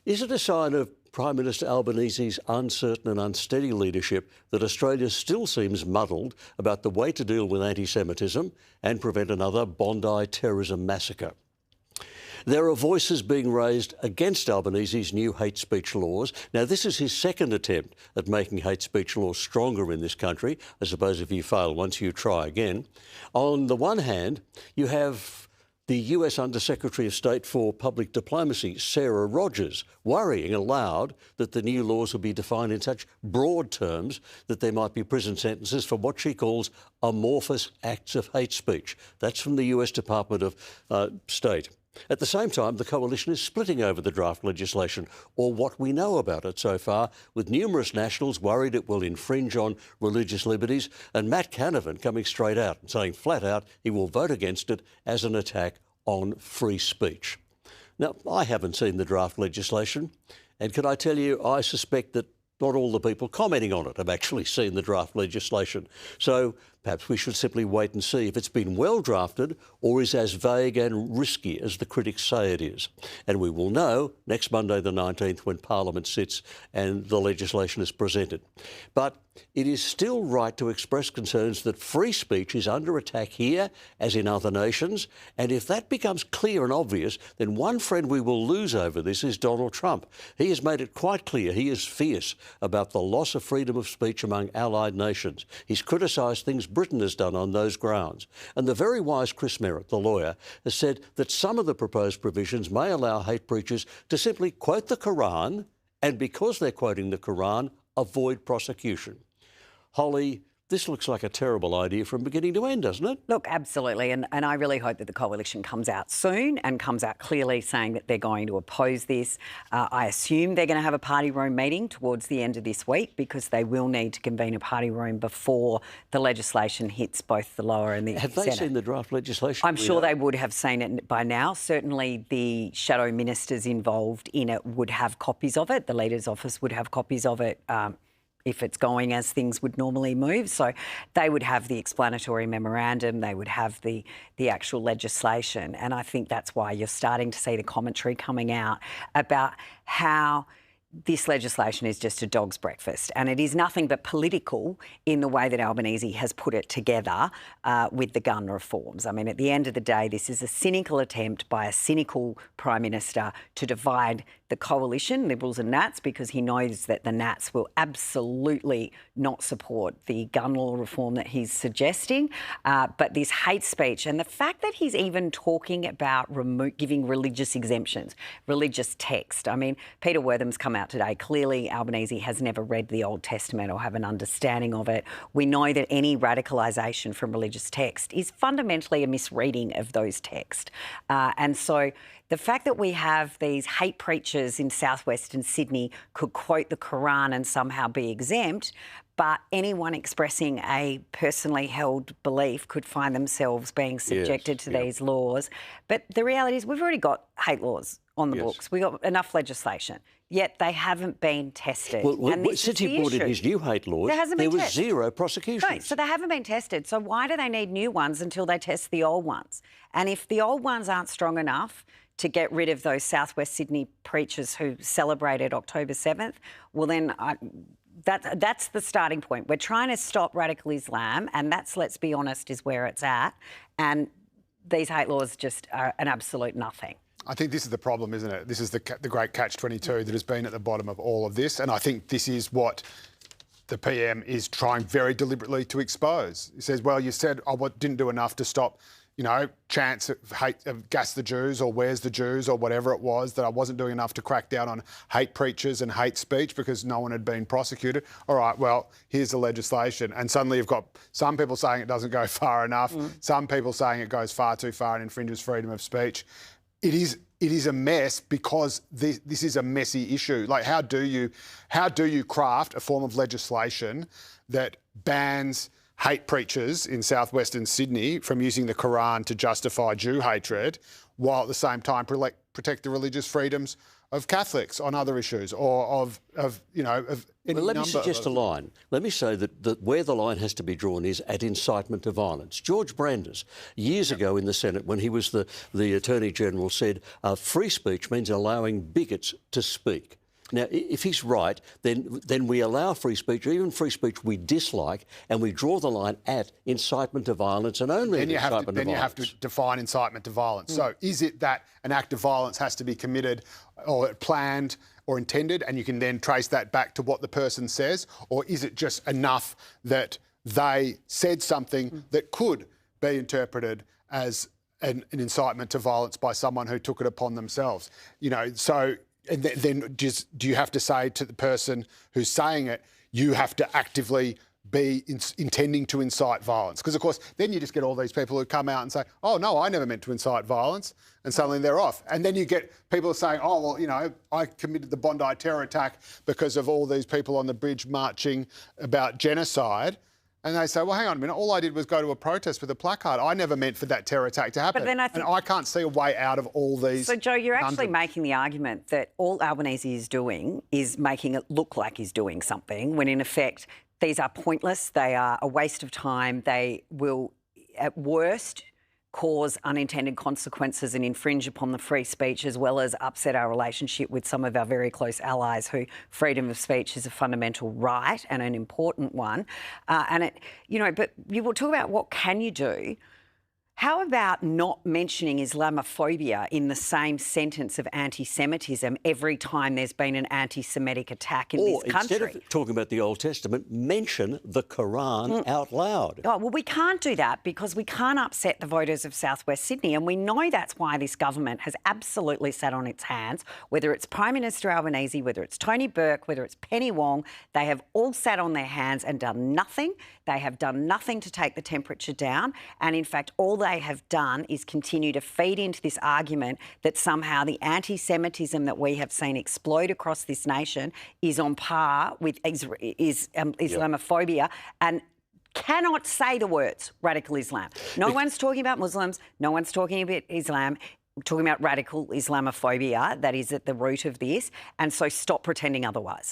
Is it a sign of Prime Minister Albanese's uncertain and unsteady leadership that Australia still seems muddled about the way to deal with antisemitism and prevent another Bondi terrorism massacre? There are voices being raised against Albanese's new hate speech laws. Now, this is his second attempt at making hate speech laws stronger in this country. I suppose if you fail once, you try again. On the one hand, you have the US Under-Secretary of State for Public Diplomacy, Sarah Rogers, worrying aloud that the new laws will be defined in such broad terms that there might be prison sentences for what she calls amorphous acts of hate speech. That's from the US Department of State. At the same time, the coalition is splitting over the draft legislation, or what we know about it so far, with numerous nationals worried it will infringe on religious liberties, and Matt Canavan coming straight out and saying flat out he will vote against it as an attack on free speech. Now, I haven't seen the draft legislation, and can I tell you, I suspect that not all the people commenting on it have actually seen the draft legislation. So perhaps we should simply wait and see if it's been well drafted or is as vague and risky as the critics say it is. And we will know next Monday the 19th when Parliament sits and the legislation is presented. But it is still right to express concerns that free speech is under attack here as in other nations. And if that becomes clear and obvious, then one friend we will lose over this is Donald Trump. He has made it quite clear he is fierce about the loss of freedom of speech among allied nations. He's criticised things Britain has done on those grounds. And the very wise Chris Merritt, the lawyer, has said that some of the proposed provisions may allow hate preachers to simply quote the Quran and, because they're quoting the Quran, avoid prosecution. Holly, this looks like a terrible idea from beginning to end, doesn't it? Look, absolutely. And I really hope that the coalition comes out soon and comes out clearly saying that they're going to oppose this. I assume they're going to have a party room meeting towards the end of this week because they will need to convene a party room before the legislation hits both the lower and the Have Senate. they seen the draft legislation? I'm sure they would have seen it by now. Certainly the shadow ministers involved in it would have copies of it. The Leader's Office would have copies of it. If it's going as things would normally move. So they would have the explanatory memorandum, they would have the actual legislation. And I think that's why you're starting to see the commentary coming out about how this legislation is just a dog's breakfast, and it is nothing but political in the way that Albanese has put it together with the gun reforms. I mean, at the end of the day, this is a cynical attempt by a cynical Prime Minister to divide the coalition, Liberals and Nats, because he knows that the Nats will absolutely not support the gun law reform that he's suggesting. But this hate speech and the fact that he's even talking about giving religious exemptions, religious text. I mean, Peter Wortham's come out today. Clearly, Albanese has never read the Old Testament or have an understanding of it. We know that any radicalisation from religious text is fundamentally a misreading of those texts. And so the fact that we have these hate preachers in southwestern Sydney could quote the Quran and somehow be exempt, but anyone expressing a personally held belief could find themselves being subjected to these laws. But the reality is we've already got hate laws on the books. We've got enough legislation, yet they haven't been tested. Well, since he brought in his new hate laws, there was zero prosecutions. Right, so they haven't been tested. So why do they need new ones until they test the old ones? And if the old ones aren't strong enough to get rid of those Southwest Sydney preachers who celebrated October 7th, well then that's the starting point. We're trying to stop radical Islam, and that's, let's be honest, is where it's at. And these hate laws just are an absolute nothing. I think this is the problem, isn't it? This is the great catch-22 that has been at the bottom of all of this, and I think this is what the PM is trying very deliberately to expose. He says, well, you said I didn't do enough to stop, you know, chants of hate, of gas the Jews or where's the Jews or whatever it was, that I wasn't doing enough to crack down on hate preachers and hate speech because no one had been prosecuted. All right, well, here's the legislation. And suddenly you've got some people saying it doesn't go far enough, some people saying it goes far too far and infringes freedom of speech. It is a mess because this is a messy issue. Like, how do you craft a form of legislation that bans hate preachers in southwestern Sydney from using the Quran to justify Jew hatred, while at the same time protect the religious freedoms of Catholics on other issues, or of any Well, let me number suggest a line. Let me say that where the line has to be drawn is at incitement to violence. George Brandis, years ago in the Senate, when he was the Attorney General, said free speech means allowing bigots to speak. Now, if he's right, then we allow free speech, or even free speech we dislike, and we draw the line at incitement to violence and only at incitement to violence. Then you have to define incitement to violence. So is it that an act of violence has to be committed or planned or intended, and you can then trace that back to what the person says? Or is it just enough that they said something that could be interpreted as an incitement to violence by someone who took it upon themselves? And then just, do you have to say to the person who's saying it, you have to actively be intending to incite violence? Because, of course, then you just get all these people who come out and say, oh, no, I never meant to incite violence, and suddenly they're off. And then you get people saying, oh, well, I committed the Bondi terror attack because of all these people on the bridge marching about genocide. And they say, well, hang on a minute, all I did was go to a protest with a placard. I never meant for that terror attack to happen. But then I can't see a way out of all these. So, Joe, you're actually making the argument that all Albanese is doing is making it look like he's doing something, when in effect these are pointless, they are a waste of time, they will, at worst, cause unintended consequences and infringe upon the free speech, as well as upset our relationship with some of our very close allies who freedom of speech is a fundamental right and an important one. But you will talk about what can you do. How about not mentioning Islamophobia in the same sentence of anti-Semitism every time there's been an anti-Semitic attack in this country? Or instead of talking about the Old Testament, mention the Quran out loud. Oh, well, we can't do that because we can't upset the voters of South West Sydney, and we know that's why this government has absolutely sat on its hands, whether it's Prime Minister Albanese, whether it's Tony Burke, whether it's Penny Wong. They have all sat on their hands and done nothing. They have done nothing to take the temperature down, and in fact, all they have done is continue to feed into this argument that somehow the anti-Semitism that we have seen explode across this nation is on par with Islamophobia, and cannot say the words radical Islam. No one's talking about Muslims. No one's talking about Islam. We're talking about radical Islamophobia that is at the root of this, and so stop pretending otherwise.